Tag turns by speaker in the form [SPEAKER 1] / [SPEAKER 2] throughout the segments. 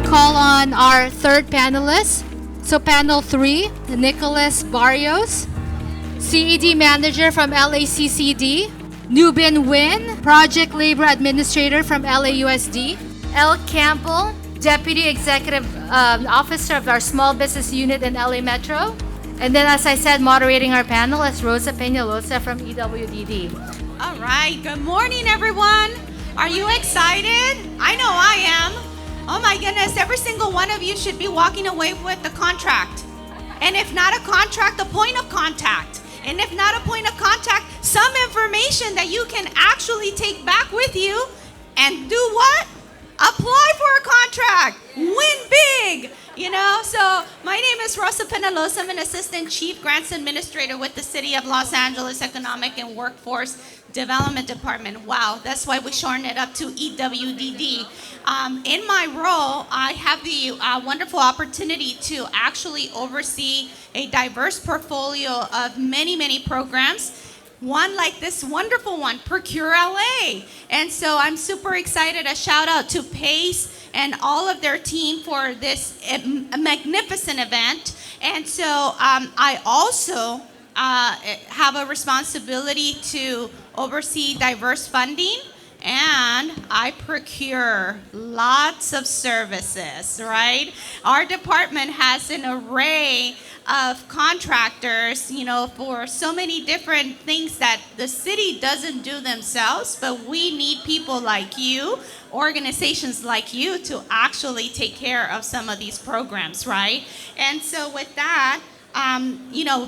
[SPEAKER 1] call on our third panelist. So panel 3, Nicholas Barrios, CED Manager from LACCD. Nubin Win, Project Labor Administrator from LAUSD. L. Campbell, Deputy Executive Officer of our Small Business Unit in LA Metro. And then, as I said, moderating our panel is Rosa Peñalosa from EWDD.
[SPEAKER 2] All right, good morning, everyone. Are you excited? I know I am. Oh my goodness, every single one of you should be walking away with a contract. And if not a contract, a point of contact. And if not a point of contact, some information that you can actually take back with you and do what? Apply for a contract. Win big. So my name is Rosa Peñalosa. I'm an Assistant Chief Grants Administrator with the City of Los Angeles Economic and Workforce Development Department. Wow, that's why we shorten it up to EWDD. In my role, I have the wonderful opportunity to actually oversee a diverse portfolio of many, many programs. One like this wonderful one, ProcureLA. And so I'm super excited. A shout out to Pace and all of their team for this magnificent event. And so I also have a responsibility to oversee diverse funding, and I procure lots of services, right? Our department has an array of contractors, for so many different things that the city doesn't do themselves, but we need people like you, organizations like you, to actually take care of some of these programs, right? And so with that,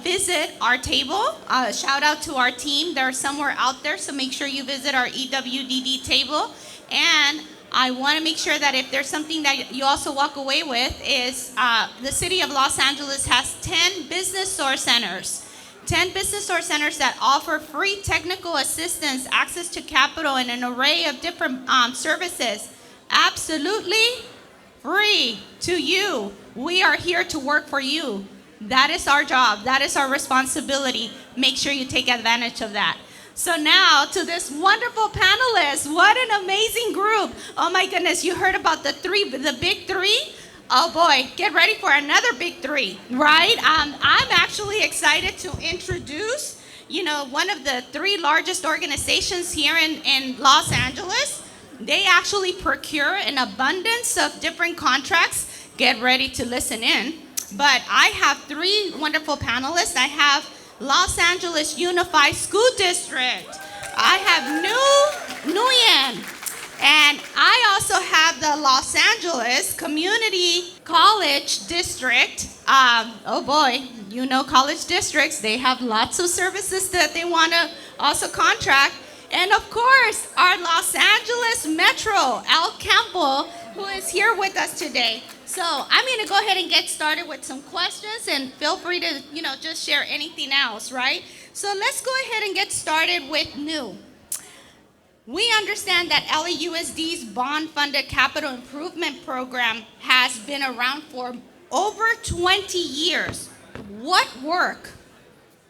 [SPEAKER 2] visit our table. Shout out to our team. They're somewhere out there, so make sure you visit our EWDD table. And I want to make sure that if there's something that you also walk away with is the City of Los Angeles has 10 business source centers. 10 business source centers that offer free technical assistance, access to capital, and an array of different services. Absolutely free to you. We are here to work for you. That is our job. That is our responsibility. Make sure you take advantage of that. So now to this wonderful panelists. What an amazing group. Oh my goodness, you heard about the big three? Oh boy, get ready for another big three, right? I'm actually excited to introduce, one of the 3 largest organizations here in Los Angeles. They actually procure an abundance of different contracts. Get ready to listen in. But I have 3 wonderful panelists. I have Los Angeles Unified School District. I have Nguyen. And I also have the Los Angeles Community College District. Oh boy, college districts, they have lots of services that they want to also contract. And of course, our Los Angeles Metro, Al Campbell, who is here with us today. So I'm going to go ahead and get started with some questions, and feel free to, just share anything else, right? So let's go ahead and get started with new. We understand that LAUSD's bond-funded capital improvement program has been around for over 20 years. What work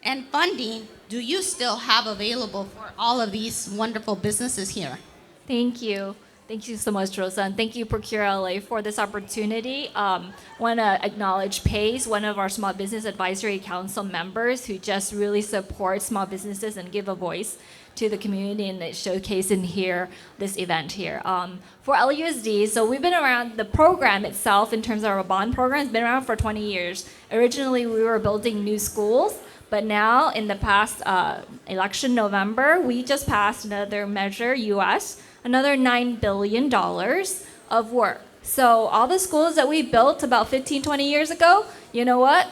[SPEAKER 2] and funding do you still have available for all of these wonderful businesses here?
[SPEAKER 3] Thank you. Thank you so much, Rosa, and thank you, ProcureLA, for this opportunity. Want to acknowledge Pace, one of our Small Business Advisory Council members, who just really supports small businesses and give a voice to the community, and they showcase in here this event here. For LAUSD, so we've been around, the program itself in terms of our bond program has been around for 20 years. Originally, we were building new schools, but now in the past election November, we just passed another measure, US, another $9 billion of work. So all the schools that we built about 15, 20 years ago, you know what?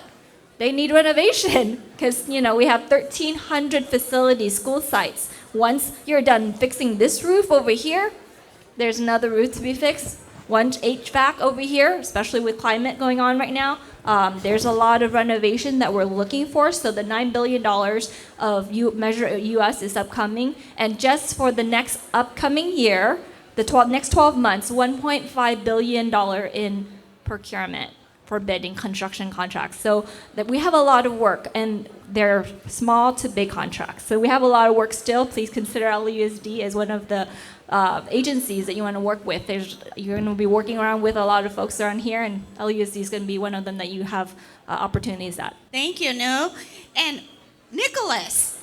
[SPEAKER 3] They need renovation because, we have 1,300 facilities, school sites. Once you're done fixing this roof over here, there's another roof to be fixed. One HVAC over here, especially with climate going on right now. There's a lot of renovation that we're looking for. So the $9 billion of Measure US is upcoming. And just for the next upcoming year, the next 12 months, $1.5 billion in procurement for bidding construction contracts. So that we have a lot of work, and they're small to big contracts. So we have a lot of work still. Please consider LUSD as one of the agencies that you want to work with. You're going to be working around with a lot of folks around here, and LUSD is going to be one of them that you have opportunities at.
[SPEAKER 2] Thank you, Nu. And Nicholas,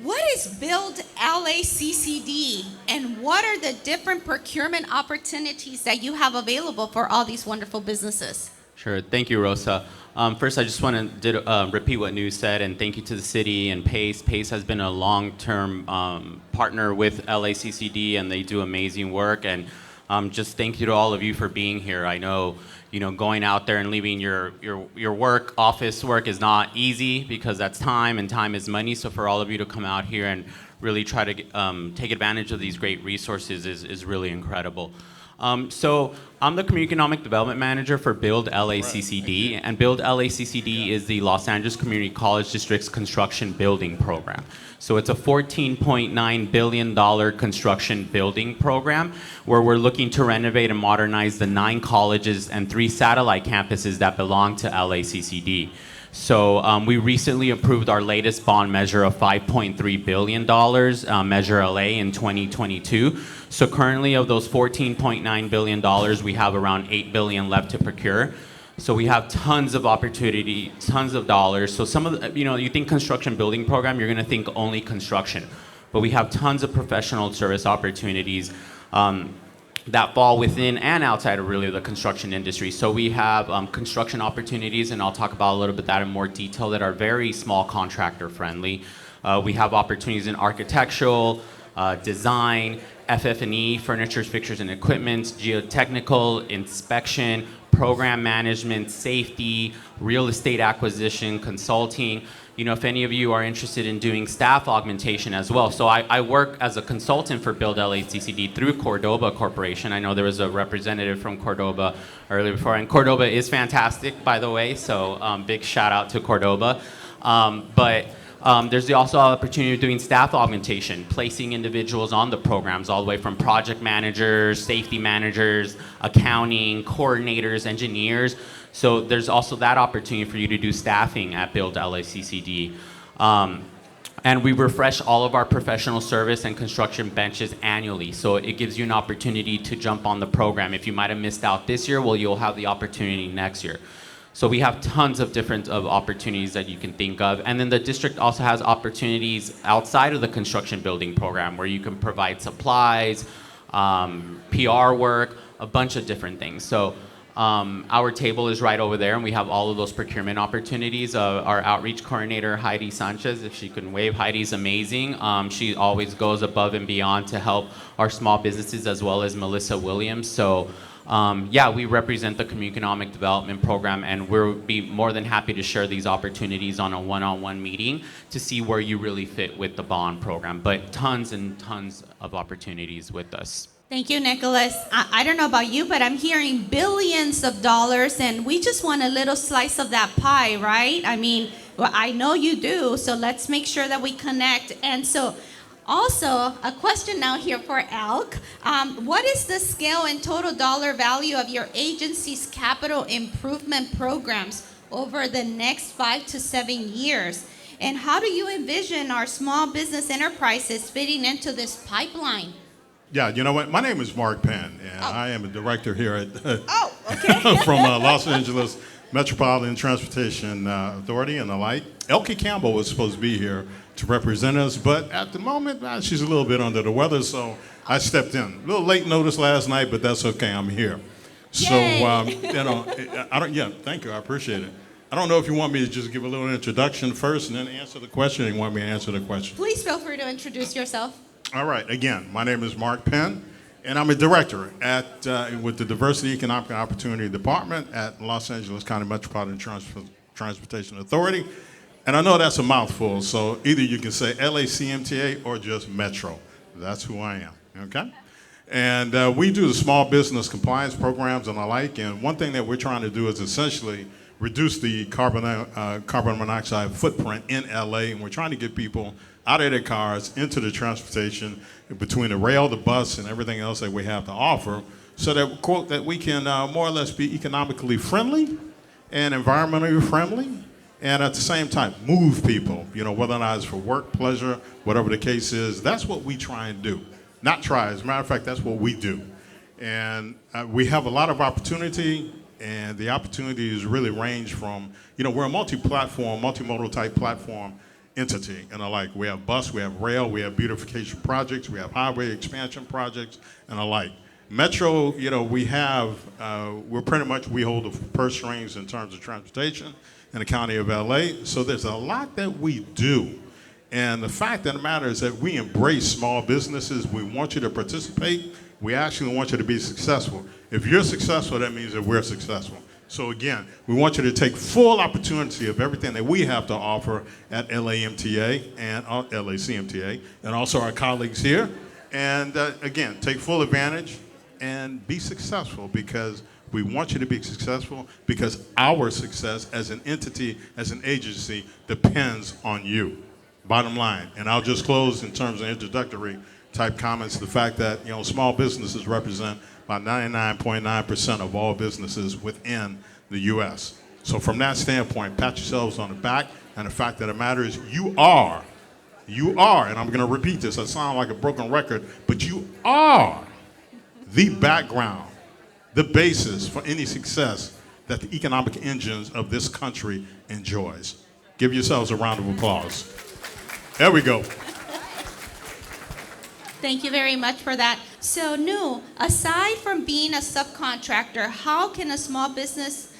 [SPEAKER 2] what is Build LACCD, and what are the different procurement opportunities that you have available for all these wonderful businesses?
[SPEAKER 4] Sure. Thank you, Rosa. First, I just want to repeat what Nu said, and thank you to the city and PACE. PACE has been a long-term partner with LACCD, and they do amazing work. And just thank you to all of you for being here. I know, going out there and leaving your work, office work is not easy because that's time, and time is money. So for all of you to come out here and really try to take advantage of these great resources is really incredible. So I'm the Community Economic Development Manager for Build LACCD, and Build LACCD is the Los Angeles Community College District's construction building program. So it's a $14.9 billion construction building program where we're looking to renovate and modernize the 9 colleges and 3 satellite campuses that belong to LACCD. So we recently approved our latest bond measure of $5.3 billion, Measure LA in 2022. So currently of those $14.9 billion, we have around $8 billion left to procure. So we have tons of opportunity, tons of dollars. So some of the, you think construction building program, you're gonna think only construction. But we have tons of professional service opportunities that fall within and outside of really the construction industry. So we have construction opportunities, and I'll talk about a little bit that in more detail, that are very small contractor friendly. We have opportunities in architectural, design, FF&E, furniture, fixtures, and equipment, geotechnical, inspection, program management, safety, real estate acquisition, consulting. If any of you are interested in doing staff augmentation as well. So I work as a consultant for Build LACCD through Cordoba Corporation. I know there was a representative from Cordoba earlier before, and Cordoba is fantastic, by the way, so big shout out to Cordoba. There's also an opportunity of doing staff augmentation, placing individuals on the programs, all the way from project managers, safety managers, accounting, coordinators, engineers. So there's also that opportunity for you to do staffing at Build LACCD. And we refresh all of our professional service and construction benches annually. So it gives you an opportunity to jump on the program. If you might have missed out this year, well, you'll have the opportunity next year. So we have tons of different opportunities that you can think of. And then the district also has opportunities outside of the construction building program where you can provide supplies, PR work, a bunch of different things. So our table is right over there, and we have all of those procurement opportunities. Our outreach coordinator, Heidi Sanchez, if she can wave, Heidi's amazing. She always goes above and beyond to help our small businesses, as well as Melissa Williams. So we represent the Community Economic Development Program, and we'll be more than happy to share these opportunities on a one-on-one meeting to see where you really fit with the bond program. But tons and tons of opportunities with us.
[SPEAKER 2] Thank you, Nicholas. I don't know about you, but I'm hearing billions of dollars, and we just want a little slice of that pie, right? I mean, well, I know you do, so let's make sure that we connect. And so also, a question now here for Elk. What is the scale and total dollar value of your agency's capital improvement programs over the next 5 to 7 years? And how do you envision our small business enterprises fitting into this pipeline?
[SPEAKER 5] Yeah, you know what? My name is Mark Penn, and I am a director here at
[SPEAKER 2] from
[SPEAKER 5] Los Angeles Metropolitan Transportation Authority and the like. Elke Campbell was supposed to be here to represent us, but at the moment, she's a little bit under the weather, so I stepped in. A little late notice last night, but that's okay. I'm here. So, thank you. I appreciate it. I don't know if you want me to just give a little introduction first and then answer the question, or you want me to answer the question?
[SPEAKER 2] Please feel free to introduce yourself.
[SPEAKER 5] All right. Again, my name is Mark Penn, and I'm a director with the Diversity Economic Opportunity Department at Los Angeles County Metropolitan Transportation Authority. And I know that's a mouthful, so either you can say LACMTA or just Metro. That's who I am, okay? And we do the small business compliance programs and the like, and one thing that we're trying to do is essentially reduce the carbon monoxide footprint in LA, and we're trying to get people out of their cars into the transportation between the rail, the bus, and everything else that we have to offer, so that, quote, that we can more or less be economically friendly and environmentally friendly, and at the same time, move people, whether or not it's for work, pleasure, whatever the case is. That's what we try and do. Not try, as a matter of fact, that's what we do. And we have a lot of opportunity, and the opportunities really range from, we're a multi-platform, multimodal type platform entity and alike. We have bus, we have rail, we have beautification projects, we have highway expansion projects and alike. Metro, we hold the purse strings in terms of transportation in the county of LA. So there's a lot that we do. And the fact of the matter is that we embrace small businesses. We want you to participate. We actually want you to be successful. If you're successful, that means that we're successful. So again, we want you to take full opportunity of everything that we have to offer at LAMTA and LACMTA, and also our colleagues here. And again, take full advantage and be successful, because we want you to be successful, because our success as an entity, as an agency, depends on you. Bottom line. And I'll just close in terms of introductory type comments, the fact that small businesses represent about 99.9% of all businesses within the U.S. So from that standpoint, pat yourselves on the back, and the fact that the matter is you are, and I'm going to repeat this, I sound like a broken record, but you are the background, the basis for any success that the economic engines of this country enjoys. Give yourselves a round of applause. There we go.
[SPEAKER 2] Thank you very much for that. So, Nu, aside from being a subcontractor, how can small business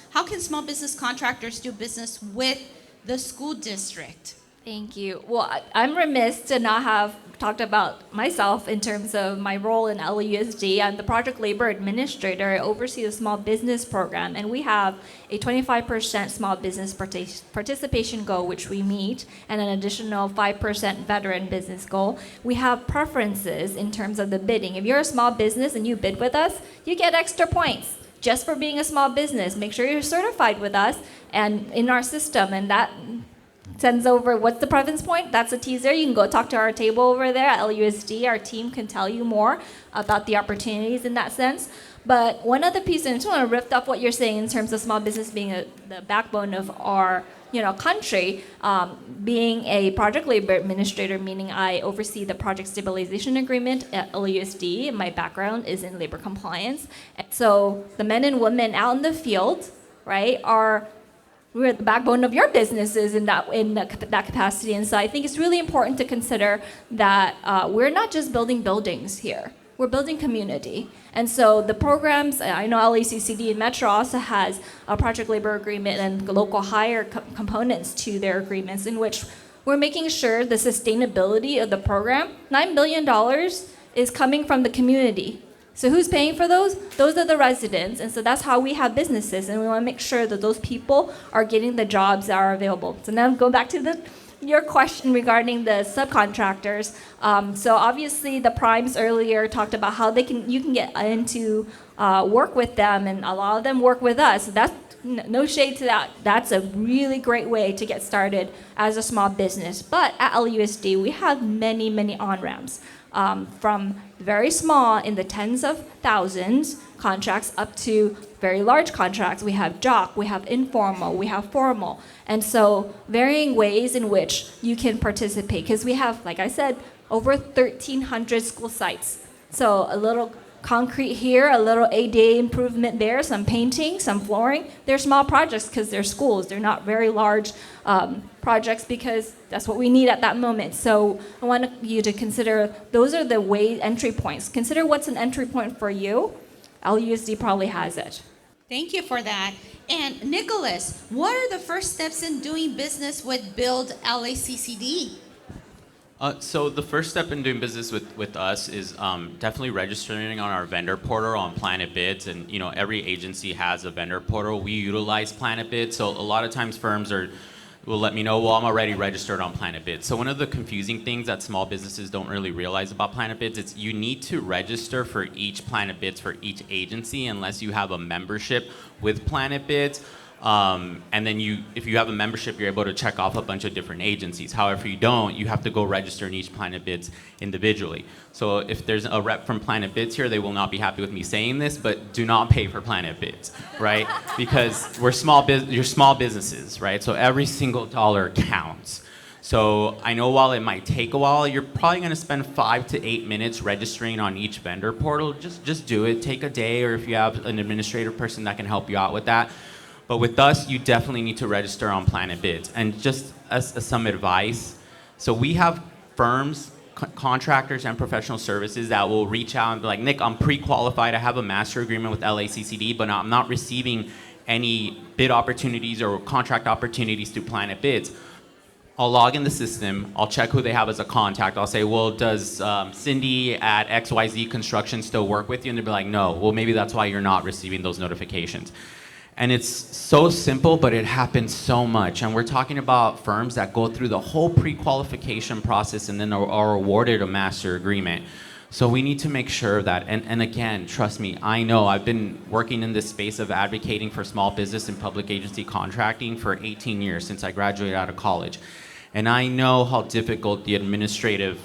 [SPEAKER 2] contractors do business with the school district?
[SPEAKER 3] Thank you. Well, I'm remiss to not have talked about myself in terms of my role in LAUSD. I'm the project labor administrator. I oversee the small business program, and we have a 25% small business participation goal, which we meet, and an additional 5% veteran business goal. We have preferences in terms of the bidding. If you're a small business and you bid with us, you get extra points just for being a small business. Make sure you're certified with us and in our system, and that sends over what's the preference point. That's a teaser. You can go talk to our table over there at LUSD. Our team can tell you more about the opportunities in that sense. But one other piece, and I just want to riff off what you're saying in terms of small business being the backbone of our country, being a project labor administrator, meaning I oversee the project stabilization agreement at LUSD. My background is in labor compliance. And so the men and women out in the field, right, we're the backbone of your businesses in that capacity. And so I think it's really important to consider that we're not just building buildings here. We're building community. And so the programs, I know LACCD and Metro also has a project labor agreement and local hire components to their agreements, in which we're making sure the sustainability of the program, $9 billion, is coming from the community. So who's paying for those? Those are the residents. And so that's how we have businesses. And we want to make sure that those people are getting the jobs that are available. So now go back to your question regarding the subcontractors. So obviously the primes earlier talked about how you can get into work with them, and a lot of them work with us. That's no shade to that. That's a really great way to get started as a small business. But at LUSD, we have many, many on-ramps. From very small in the tens of thousands contracts up to very large contracts. We have job, we have informal, we have formal. And so varying ways in which you can participate, because we have, like I said, over 1,300 school sites. So a little concrete here, a little ADA improvement there, some painting, some flooring. They're small projects because they're schools. They're not very large projects because that's what we need at that moment. So I want you to consider those are the entry points. Consider what's an entry point for you. LUSD probably has it.
[SPEAKER 2] Thank you for that. And Nicholas, what are the first steps in doing business with Build LACCD?
[SPEAKER 4] So the first step in doing business with us is definitely registering on our vendor portal on Planet Bids, and every agency has a vendor portal. We utilize Planet Bids, so a lot of times firms will let me know, well, I'm already registered on Planet Bids. So one of the confusing things that small businesses don't really realize about Planet Bids is you need to register for each Planet Bids for each agency unless you have a membership with Planet Bids. And then if you have a membership, you're able to check off a bunch of different agencies. However, if you don't, you have to go register in each Planet Bids individually. So if there's a rep from Planet Bids here, they will not be happy with me saying this, but do not pay for Planet Bids, right? Because you're small businesses, right? So every single dollar counts. So I know while it might take a while, you're probably going to spend 5 to 8 minutes registering on each vendor portal. Just do it. Take a day, or if you have an administrative person that can help you out with that. But with us, you definitely need to register on Planet Bids. And just as some advice, so we have firms, contractors, and professional services that will reach out and be like, Nick, I'm pre-qualified. I have a master agreement with LACCD, but I'm not receiving any bid opportunities or contract opportunities through Planet Bids. I'll log in the system. I'll check who they have as a contact. I'll say, well, does Cindy at XYZ Construction still work with you? And they'll be like, no. Well, maybe that's why you're not receiving those notifications. And it's so simple, but it happens so much. And we're talking about firms that go through the whole pre-qualification process and then are awarded a master agreement. So we need to make sure that, and again, trust me, I know I've been working in this space of advocating for small business and public agency contracting for 18 years since I graduated out of college. And I know how difficult the administrative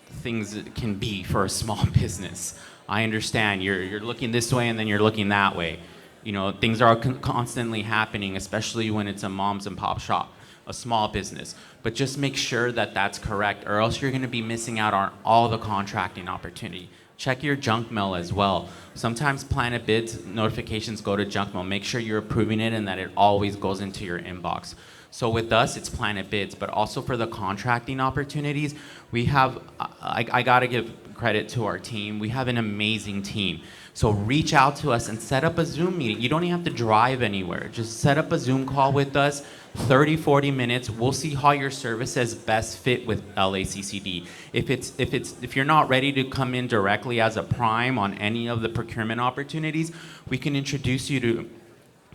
[SPEAKER 4] things can be for a small business. I understand you're looking this way and then you're looking that way. You know, things are constantly happening, especially when it's a moms and pop shop, a small business. But just make sure that that's correct, or else you're going to be missing out on all the contracting opportunity. Check your junk mail as well. Sometimes Planet Bids notifications go to junk mail. Make sure you're approving it and that it always goes into your inbox. So with us, it's Planet Bids, but also for the contracting opportunities, we have, I gotta give credit to our team. We have an amazing team. So reach out to us and set up a Zoom meeting. You don't even have to drive anywhere. Just set up a Zoom call with us, 30, 40 minutes. We'll see how your services best fit with LACCD. If you're not ready to come in directly as a prime on any of the procurement opportunities, we can introduce you to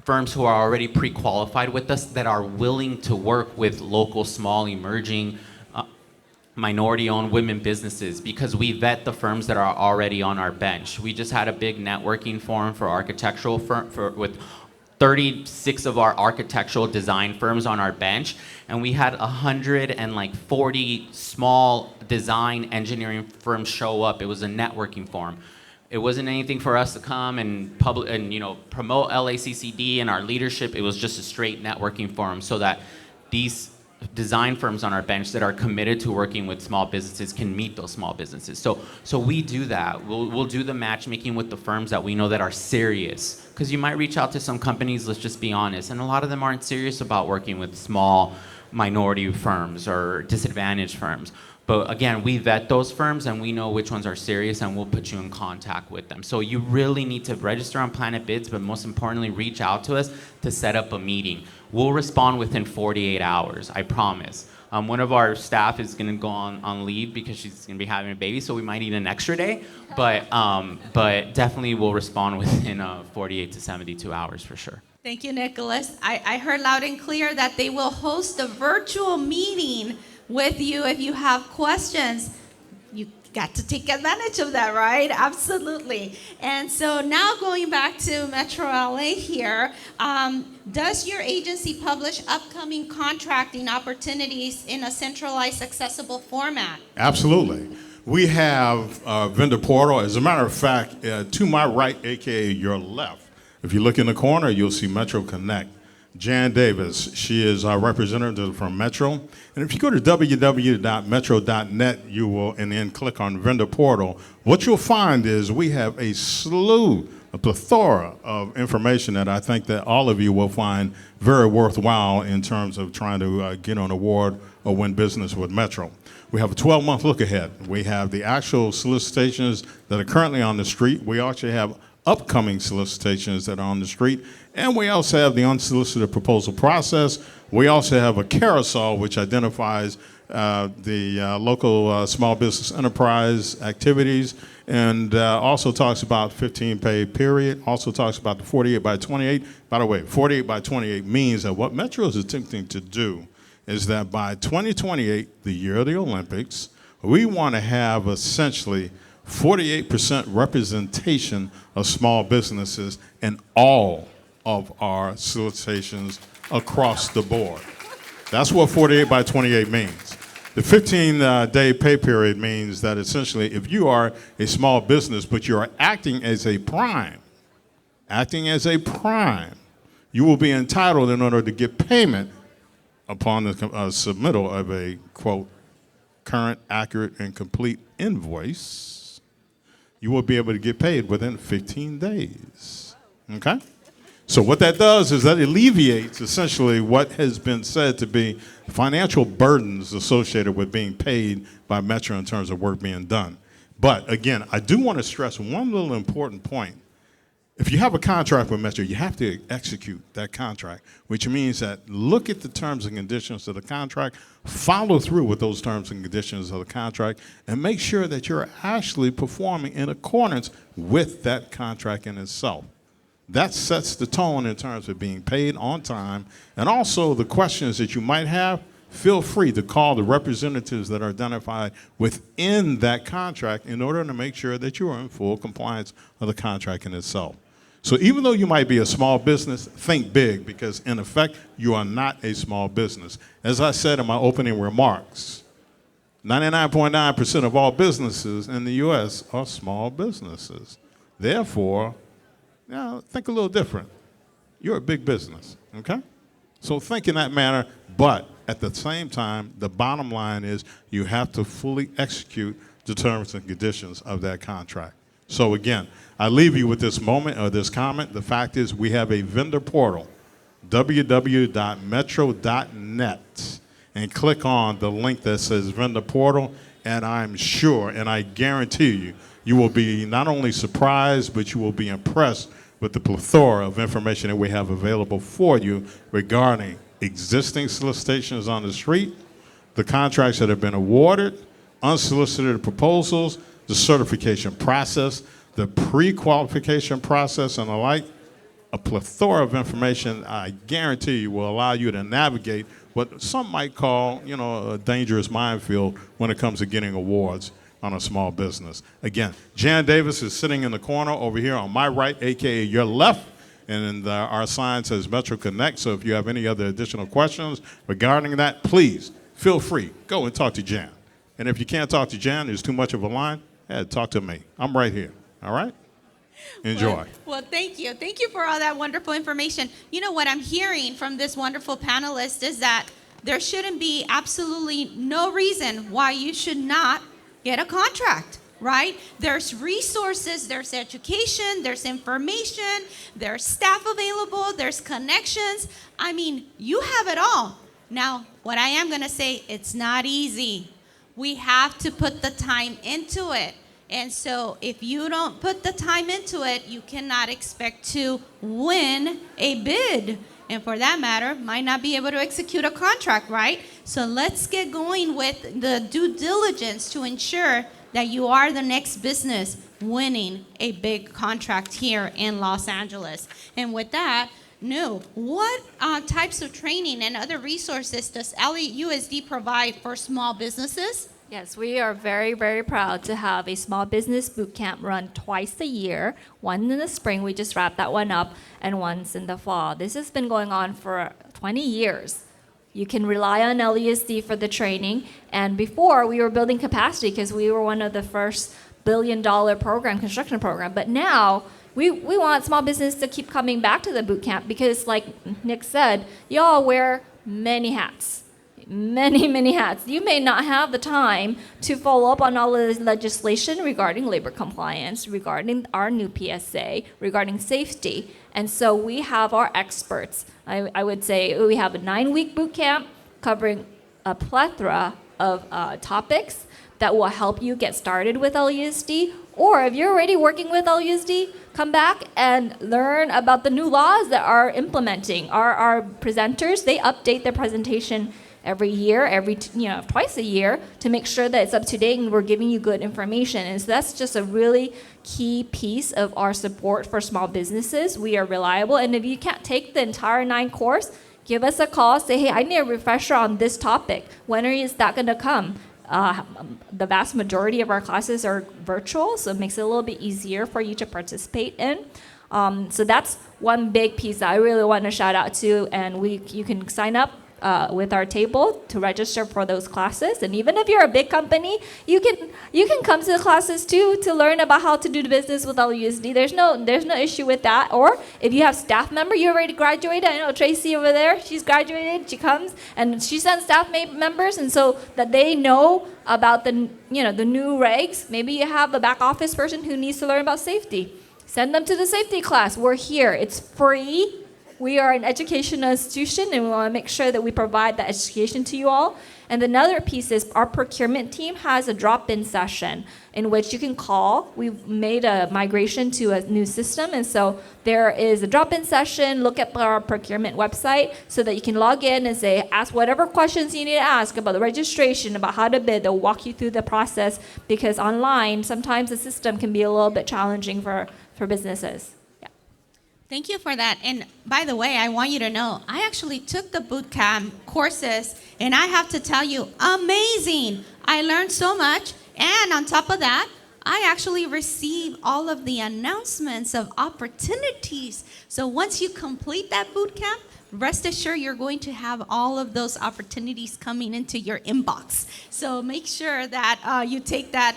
[SPEAKER 4] firms who are already pre-qualified with us that are willing to work with local, small, emerging, minority-owned women businesses, because we vet the firms that are already on our bench. We just had a big networking forum for architectural with 36 of our architectural design firms on our bench, and we had 140 small design engineering firms show up. It was a networking forum. It wasn't anything for us to come and promote LACCD and our leadership. It was just a straight networking forum so that these design firms on our bench that are committed to working with small businesses can meet those small businesses. So we do that. We'll do the matchmaking with the firms that we know that are serious. Because you might reach out to some companies, let's just be honest, and a lot of them aren't serious about working with small minority firms or disadvantaged firms. But again, we vet those firms and we know which ones are serious, and we'll put you in contact with them. So you really need to register on Planet Bids, but most importantly, reach out to us to set up a meeting. We'll respond within 48 hours, I promise. One of our staff is gonna go on leave because she's gonna be having a baby, so we might need an extra day, but definitely we'll respond within 48 to 72 hours for sure.
[SPEAKER 2] Thank you, Nicholas. I heard loud and clear that they will host a virtual meeting with you if you have questions. You got to take advantage of that, right? Absolutely. And so now going back to Metro LA here, does your agency publish upcoming contracting opportunities in a centralized, accessible format?
[SPEAKER 5] Absolutely. We have a vendor portal. As a matter of fact, to my right, aka your left, if you look in the corner, you'll see Metro Connect. Jan Davis, she is our representative from Metro. And if you go to www.metro.net, you will, and then click on vendor portal, what you'll find is we have a plethora of information that I think that all of you will find very worthwhile in terms of trying to get an award or win business with Metro. We have a 12-month look ahead. We have the actual solicitations that are currently on the street. We actually have upcoming solicitations that are on the street. And we also have the unsolicited proposal process. We also have a carousel, which identifies the local small business enterprise activities, and also talks about 15-pay period, also talks about the 48 by 28. By the way, 48 by 28 means that what Metro is attempting to do is that by 2028, the year of the Olympics, we want to have essentially 48% representation of small businesses in all of our solicitations across the board. That's what 48 by 28 means. The 15-day pay period means that essentially if you are a small business but you are acting as a prime, you will be entitled in order to get payment upon the submittal of a, quote, current, accurate, and complete invoice. You will be able to get paid within 15 days, okay? So what that does is that alleviates essentially what has been said to be financial burdens associated with being paid by Metro in terms of work being done. But again, I do want to stress one little important point. If you have a contract with Metro, you have to execute that contract, which means that look at the terms and conditions of the contract, follow through with those terms and conditions of the contract, and make sure that you're actually performing in accordance with that contract in itself. That sets the tone in terms of being paid on time. And also the questions that you might have, feel free to call the representatives that are identified within that contract in order to make sure that you are in full compliance of the contract in itself. So even though you might be a small business, think big, because in effect, you are not a small business. As I said in my opening remarks, 99.9% of all businesses in the U.S. are small businesses. Therefore, think a little different. You're a big business, okay? So think in that manner, but at the same time, the bottom line is you have to fully execute the terms and conditions of that contract. So again, I leave you with this moment or this comment. The fact is we have a vendor portal, www.metro.net, and click on the link that says vendor portal, and I'm sure and I guarantee you, you will be not only surprised, but you will be impressed with the plethora of information that we have available for you regarding existing solicitations on the street, the contracts that have been awarded, unsolicited proposals, the certification process, the pre-qualification process, and the like. A plethora of information, I guarantee you, will allow you to navigate what some might call, a dangerous minefield when it comes to getting awards on a small business. Again, Jan Davis is sitting in the corner over here on my right, aka your left, and our sign says Metro Connect. So if you have any other additional questions regarding that, please feel free, go and talk to Jan. And if you can't talk to Jan, there's too much of a line, talk to me. I'm right here, all right? Enjoy.
[SPEAKER 2] Well, thank you. Thank you for all that wonderful information. You know what I'm hearing from this wonderful panelist is that there shouldn't be absolutely no reason why you should not get a contract, right? There's resources, there's education, there's information, there's staff available, there's connections. I mean, you have it all. Now, what I am going to say, it's not easy. We have to put the time into it. And so if you don't put the time into it, you cannot expect to win a bid. And for that matter, might not be able to execute a contract, right? So let's get going with the due diligence to ensure that you are the next business winning a big contract here in Los Angeles. And with that, what types of training and other resources does LAUSD provide for small businesses?
[SPEAKER 3] Yes, we are very, very proud to have a small business boot camp run twice a year. One in the spring, we just wrapped that one up, and once in the fall. This has been going on for 20 years. You can rely on LAUSD for the training. And before, we were building capacity because we were one of the first billion-dollar construction program. But now, we want small business to keep coming back to the boot camp because, like Nick said, y'all wear many hats. Many hats. You may not have the time to follow up on all of the legislation regarding labor compliance, regarding our new PSA, regarding safety. And so we have our experts. I would say we have a 9-week boot camp covering a plethora of topics that will help you get started with LAUSD. Or if you're already working with LAUSD, come back and learn about the new laws that are implementing. Our presenters, they update their presentation every year, twice a year to make sure that it's up to date and we're giving you good information. And so that's just a really key piece of our support for small businesses. We are reliable. And if you can't take the entire 9 course, give us a call. Say, hey, I need a refresher on this topic. When is that going to come? The vast majority of our classes are virtual, so it makes it a little bit easier for you to participate in. So that's one big piece that I really want to shout out to, and you can sign up with our table to register for those classes. And even if you're a big company, you can come to the classes too to learn about how to do the business with LUSD. There's no issue with that. Or if you have staff member, you already graduated. I know Tracy over there, she's graduated. She comes and she sends staff members, and so that they know about the new regs. Maybe you have a back office person who needs to learn about safety. Send them to the safety class. We're here. It's free. We are an educational institution, and we want to make sure that we provide that education to you all. And another piece is our procurement team has a drop-in session in which you can call. We've made a migration to a new system, and so there is a drop-in session. Look at our procurement website so that you can log in and ask whatever questions you need to ask about the registration, about how to bid. They'll walk you through the process, because online, sometimes the system can be a little bit challenging for businesses.
[SPEAKER 2] Thank you for that. And by the way, I want you to know, I actually took the boot camp courses, and I have to tell you, amazing. I learned so much. And on top of that, I actually received all of the announcements of opportunities. So once you complete that boot camp, rest assured you're going to have all of those opportunities coming into your inbox. So make sure that you take that,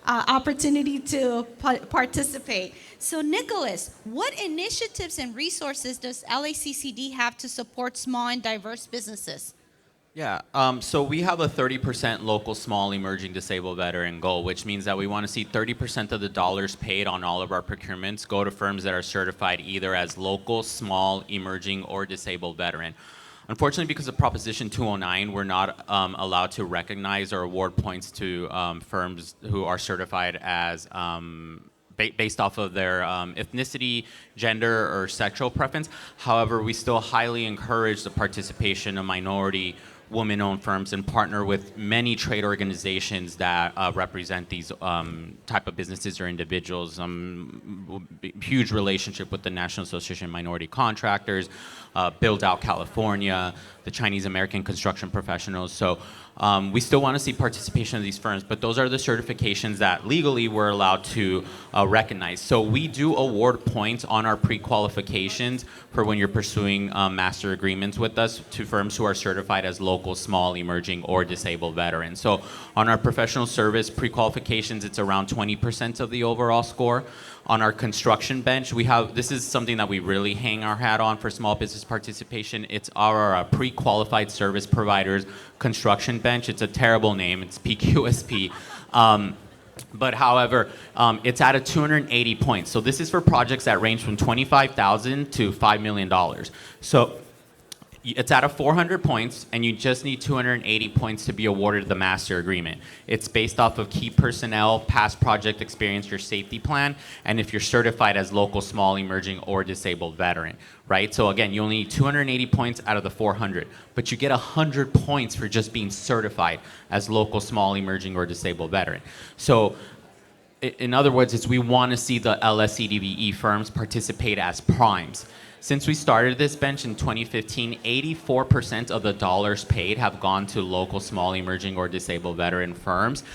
[SPEAKER 2] opportunity to participate. So Nicholas, what initiatives and resources does LACCD have to support small and diverse businesses?
[SPEAKER 4] Yeah, so we have a 30% local small emerging disabled veteran goal, which means that we want to see 30% of the dollars paid on all of our procurements go to firms that are certified either as local, small, emerging, or disabled veteran. Unfortunately, because of Proposition 209, we're not allowed to recognize or award points to firms who are certified as based off of their ethnicity, gender, or sexual preference. However, we still highly encourage the participation of minority, women-owned firms and partner with many trade organizations that represent these type of businesses or individuals. Huge relationship with the National Association of Minority Contractors, Build Out California, the Chinese American Construction Professionals. So we still want to see participation of these firms, but those are the certifications that legally we're allowed to recognize. So we do award points on our pre-qualifications for when you're pursuing master agreements with us to firms who are certified as local, small, emerging, or disabled veterans. So on our professional service pre-qualifications, it's around 20% of the overall score. On our construction bench, this is something that we really hang our hat on for small business participation. It's our pre-qualified service providers construction bench. It's a terrible name. It's PQSP. But however, it's at a 280 points. So this is for projects that range from $25,000 to $5 million. So it's at a 400 points, and you just need 280 points to be awarded the master agreement. It's based off of key personnel, past project experience, your safety plan, and if you're certified as local, small, emerging, or disabled veteran, right? So again, you only need 280 points out of the 400, but you get 100 points for just being certified as local, small, emerging, or disabled veteran. So in other words, we want to see the LSCDVE firms participate as primes. Since we started this bench in 2015, 84% of the dollars paid have gone to local, small, emerging, or disabled veteran firms.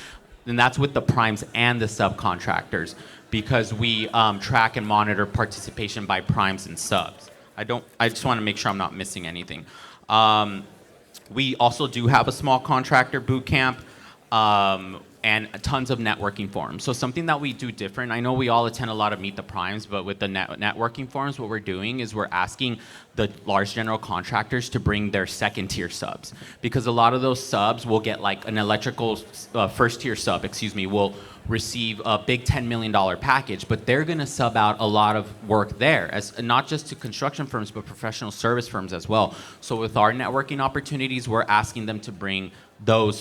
[SPEAKER 4] And that's with the primes and the subcontractors, because we track and monitor participation by primes and subs. I just want to make sure I'm not missing anything. We also do have a small contractor boot camp. And tons of networking forums. So something that we do different, I know we all attend a lot of Meet the Primes, but with the networking forums, what we're doing is we're asking the large general contractors to bring their second tier subs. Because a lot of those subs will get like an electrical first tier sub, will receive a big $10 million package, but they're gonna sub out a lot of work there, as not just to construction firms, but professional service firms as well. So with our networking opportunities, we're asking them to bring those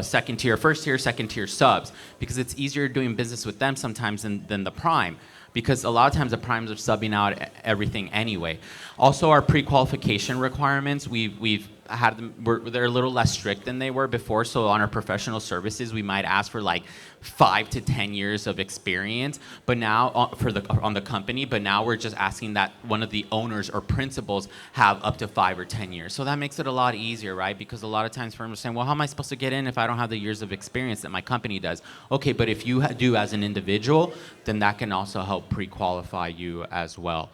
[SPEAKER 4] second tier subs, because it's easier doing business with them sometimes than the prime, because a lot of times the primes are subbing out everything anyway. Also, our pre-qualification requirements, we've they're a little less strict than they were before. So on our professional services, we might ask for like 5 to 10 years of experience, but now on the company. But now we're just asking that one of the owners or principals have up to 5 or 10 years. So that makes it a lot easier, right? Because a lot of times firms are saying, well, how am I supposed to get in if I don't have the years of experience that my company does? Okay, but if you do as an individual, then that can also help pre-qualify you as well.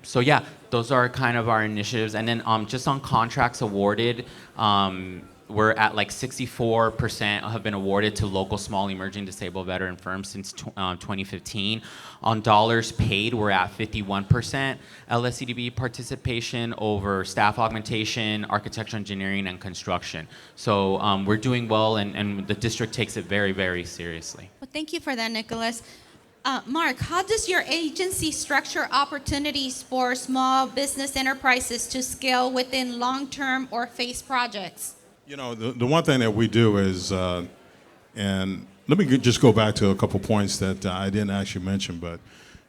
[SPEAKER 4] So yeah, those are kind of our initiatives. And then just on contracts awarded, we're at like 64% have been awarded to local small emerging disabled veteran firms since 2015. On dollars paid, we're at 51% LSCDB participation over staff augmentation, architecture, engineering, and construction. So we're doing well, and the district takes it very, very seriously.
[SPEAKER 2] Well, thank you for that, Nicholas. Mark, how does your agency structure opportunities for small business enterprises to scale within long-term or phase projects?
[SPEAKER 5] You know, the one thing that we do is, and let me just go back to a couple points that I didn't actually mention, but,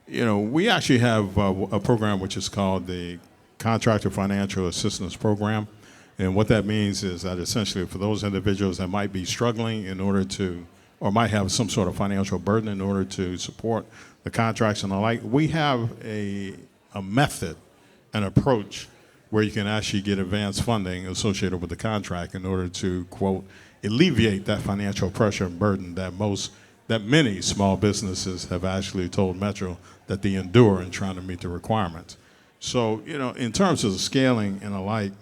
[SPEAKER 5] you know, we actually have a program which is called the Contractor Financial Assistance Program. And what that means is that essentially for those individuals that might be struggling in order to, or might have some sort of financial burden in order to support the contracts and the like, we have a method, an approach where you can actually get advanced funding associated with the contract in order to, quote, alleviate that financial pressure and burden that many small businesses have actually told Metro that they endure in trying to meet the requirements. So, you know, in terms of the scaling and the like,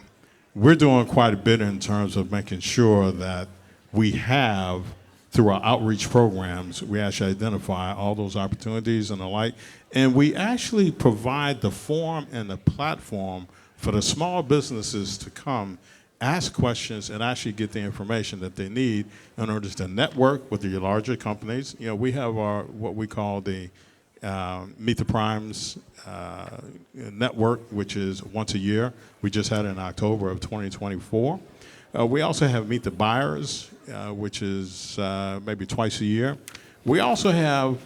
[SPEAKER 5] we're doing quite a bit in terms of making sure that we have, through our outreach programs, we actually identify all those opportunities and the like, and we actually provide the forum and the platform for the small businesses to come, ask questions, and actually get the information that they need in order to network with the larger companies. You know, we have our, what we call the Meet the Primes network, which is once a year. We just had it in October of 2024. We also have Meet the Buyers, which is maybe twice a year. We also have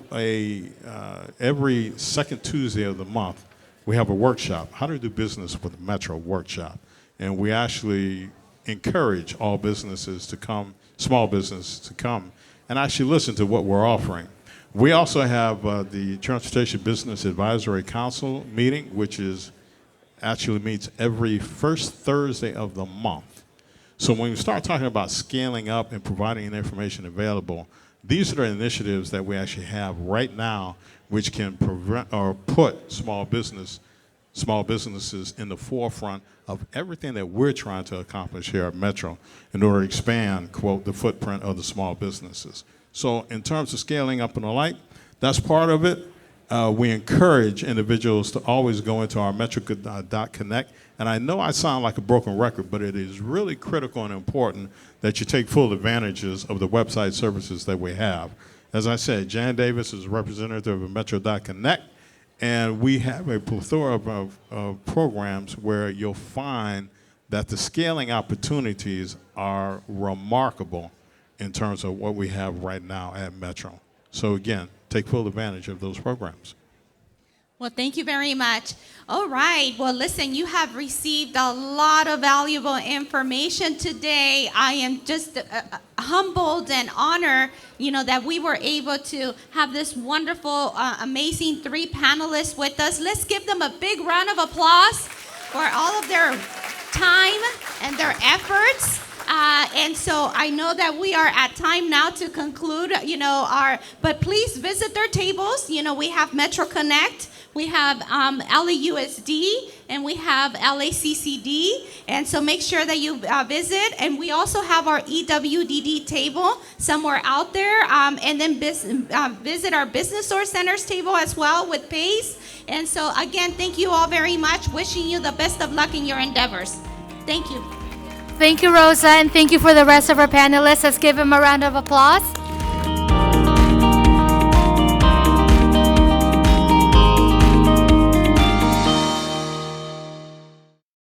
[SPEAKER 5] every second Tuesday of the month, we have a workshop, how to do business with Metro workshop. And we actually encourage all businesses to come, small businesses to come, and actually listen to what we're offering. We also have the Transportation Business Advisory Council meeting, which actually meets every first Thursday of the month. So when we start talking about scaling up and providing the information available, these are the initiatives that we actually have right now which can prevent or put small businesses in the forefront of everything that we're trying to accomplish here at Metro in order to expand, quote, the footprint of the small businesses. So in terms of scaling up and the like, that's part of it. We encourage individuals to always go into our Metro.connect. And I know I sound like a broken record, but it is really critical and important that you take full advantages of the website services that we have. As I said, Jan Davis is a representative of Metro.connect, and we have a plethora of programs where you'll find that the scaling opportunities are remarkable in terms of what we have right now at Metro. So again, take full advantage of those programs.
[SPEAKER 2] Well, thank you very much. All right. Well, listen, you have received a lot of valuable information today. I am just humbled and honored, that we were able to have this wonderful, amazing 3 panelists with us. Let's give them a big round of applause for all of their time and their efforts. And so I know that we are at time now to conclude, but please visit their tables. We have Metro Connect. We have LAUSD, and we have LACCD, and so make sure that you visit. And we also have our EWDD table somewhere out there, and then visit our Business Source Centers table as well with PACE. And so again, thank you all very much. Wishing you the best of luck in your endeavors. Thank you.
[SPEAKER 1] Thank you, Rosa, and thank you for the rest of our panelists. Let's give them a round of applause.